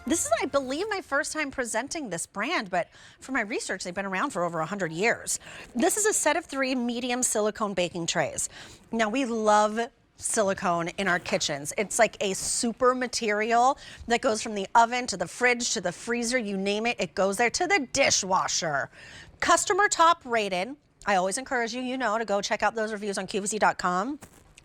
This is, I believe, my first time presenting this brand, but for my research, they've been around for over 100 years. This is a set of 3 medium silicone baking trays. Now, we love silicone in our kitchens. It's like a super material that goes from the oven to the fridge to the freezer, you name it, it goes there, to the dishwasher. Customer top rated. I always encourage you, to go check out those reviews on QVC.com.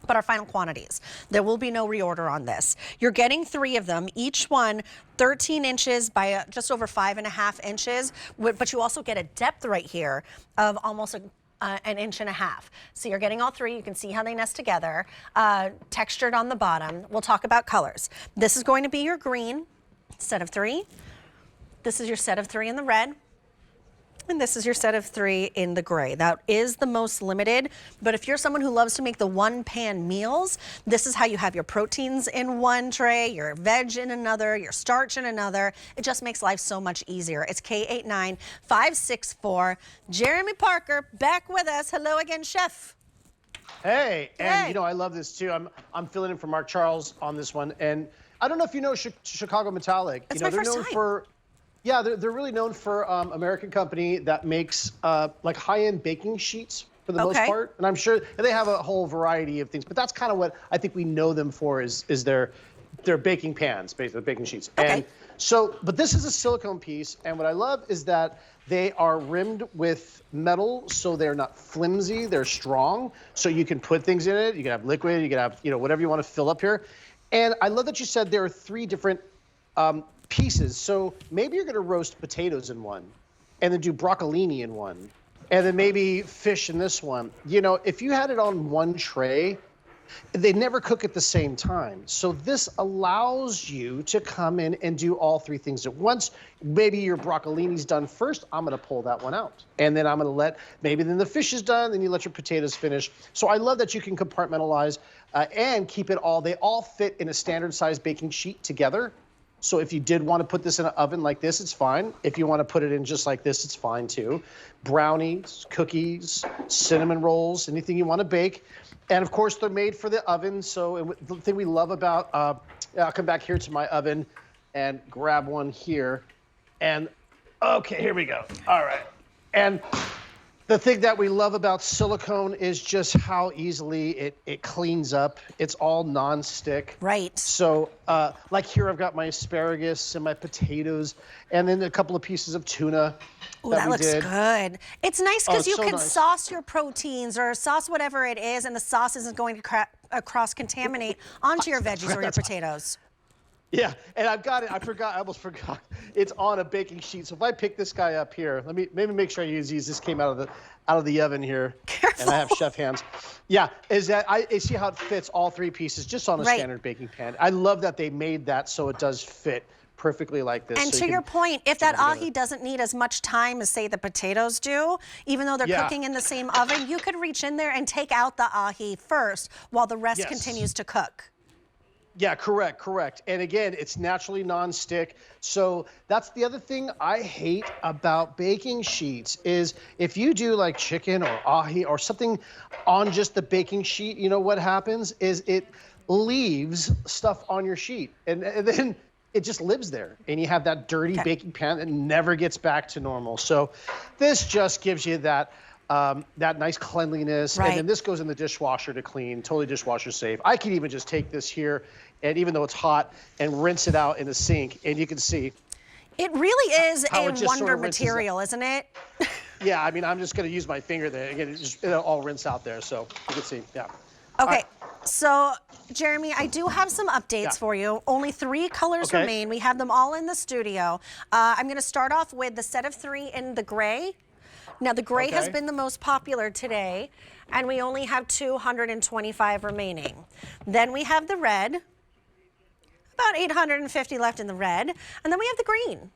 But our final quantities. There will be no reorder on this. You're getting 3 of them, each one 13 inches by just over 5.5 inches, but you also get a depth right here of almost an inch and a half. So you're getting all 3. You can see how they nest together, textured on the bottom. We'll talk about colors. This is going to be your green set of 3. This is your set of 3 in the red. And this is your set of 3 in the gray. That is the most limited, but if you're someone who loves to make the one-pan meals, this is how you have your proteins in one tray, your veg in another, your starch in another. It just makes life so much easier. It's K89564. Jeremy Parker back with us. Hello again, Chef. Hey, and I love this too. I'm filling in for Mark Charles on this one, and I don't know if you know Chicago Metallic. It's my first time. Yeah, they're really known for American company that makes like high-end baking sheets for the most part. And I'm sure they have a whole variety of things, but that's kind of what I think we know them for is their baking pans, basically baking sheets. Okay. And so, but this is a silicone piece, and what I love is that they are rimmed with metal, so they're not flimsy, they're strong, so you can put things in it. You can have liquid, you can have whatever you want to fill up here. And I love that you said there are 3 different pieces. So maybe you're going to roast potatoes in one, and then do broccolini in one, and then maybe fish in this one. If you had it on one tray, they never cook at the same time. So this allows you to come in and do all 3 things at once. Maybe your broccolini's done first. I'm going to pull that one out. And then I'm going to maybe then the fish is done, then you let your potatoes finish. So I love that you can compartmentalize and keep it all. They all fit in a standard size baking sheet together. So if you did want to put this in an oven like this, it's fine. If you want to put it in just like this, it's fine too. Brownies, cookies, cinnamon rolls, anything you want to bake. And of course, they're made for the oven. So the thing we love about, I'll come back here to my oven and grab one here. And okay, here we go. All right. And the thing that we love about silicone is just how easily it cleans up. It's all non-stick. Right. So like here I've got my asparagus and my potatoes and then a couple of pieces of tuna. Oh, that looks good. It's nice because you can sauce your proteins or sauce whatever it is, and the sauce isn't going to cross-contaminate onto your veggies or your potatoes. Yeah, and I've got it. I almost forgot. It's on a baking sheet. So if I pick this guy up here, let me maybe make sure I use these. This came out of the oven here. Careful. And I have chef hands. Yeah, is that I see how it fits all 3 pieces just on a standard baking pan. I love that they made that so it does fit perfectly like this. And so to your point, if that ahi doesn't need as much time as, say, the potatoes do, even though they're cooking in the same oven, you could reach in there and take out the ahi first while the rest continues to cook. Yeah, correct. And again, it's naturally non-stick. So that's the other thing I hate about baking sheets is if you do like chicken or ahi or something on just the baking sheet, what happens is it leaves stuff on your sheet. And then it just lives there. And you have that dirty baking pan that never gets back to normal. So this just gives you that nice cleanliness. And then this goes in the dishwasher to clean, totally dishwasher safe. I can even just take this here, and even though it's hot, and rinse it out in the sink, and you can see. It really is a wonder material, isn't it? Yeah, I mean, I'm just going to use my finger there. Again, it'll all rinse out there, so you can see, yeah. Okay, so Jeremy, I do have some updates for you. Only 3 colors remain. We have them all in the studio. I'm going to start off with the set of 3 in the gray. Now, the gray has been the most popular today, and we only have 225 remaining. Then we have the red, about 850 left in the red, and then we have the green.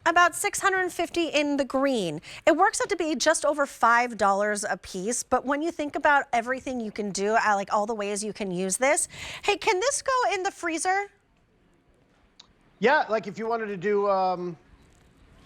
About 650 in the green. It works out to be just over $5 a piece, but when you think about everything you can do, like all the ways you can use this, hey, can this go in the freezer? Yeah, like if you wanted to do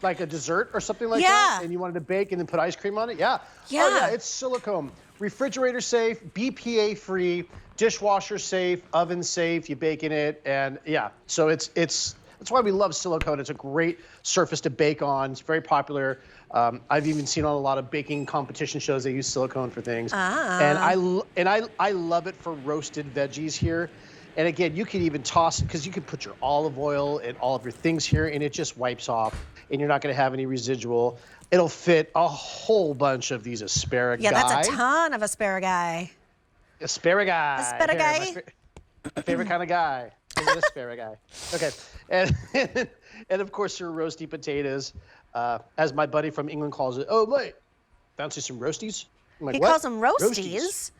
like a dessert or something like that, and you wanted to bake and then put ice cream on it, Oh yeah, it's silicone. Refrigerator safe, BPA free, dishwasher safe, oven safe, you bake in it, and so it's That's why we love silicone. It's a great surface to bake on. It's very popular. I've even seen on a lot of baking competition shows they use silicone for things. And I love it for roasted veggies here. And again, you can even toss it because you can put your olive oil and all of your things here, and it just wipes off, and you're not going to have any residual. It'll fit a whole bunch of these asparagus. Yeah, that's a ton of asparagus. Asparagus. Asparagus. My favorite kind of guy. Asparagus. Okay, and of course your roasty potatoes, as my buddy from England calls it. Oh, mate, fancy some roasties? I'm like, He what? calls them roasties.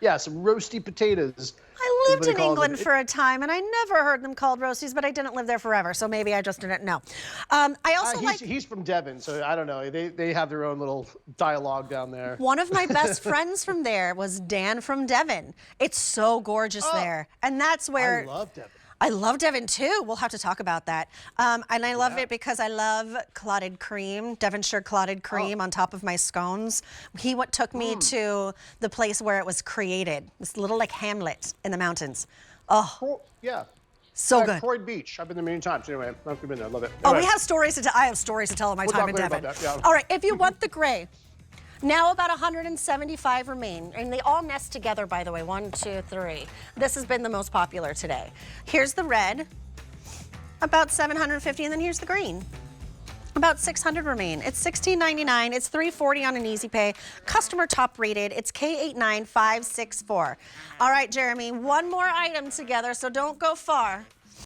Yeah, some roasty potatoes. I lived in England for a time, and I never heard them called roasties, but I didn't live there forever, so maybe I just didn't know. I also he's from Devon, so I don't know. They have their own little dialogue down there. One of my best friends from there was Dan from Devon. It's so gorgeous there, and that's where I love Devon. I love Devon too. We'll have to talk about that. And I love it because I love clotted cream, Devonshire clotted cream on top of my scones. He took me to the place where it was created, this little like hamlet in the mountains. Oh, yeah. So good. Croyd Beach. I've been there many times. Anyway, I've been there. I love it. Oh, we have stories to tell. I have stories to tell of my time in Devon. Yeah. All right, if you want the gray, now about 175 remain, and they all nest together, by the way. 1, 2, 3. This has been the most popular today. Here's the red, about 750, and then here's the green. About 600 remain. It's $16.99. It's $3.40 on an easy pay. Customer top rated. It's K89564. All right, Jeremy, one more item together, so don't go far.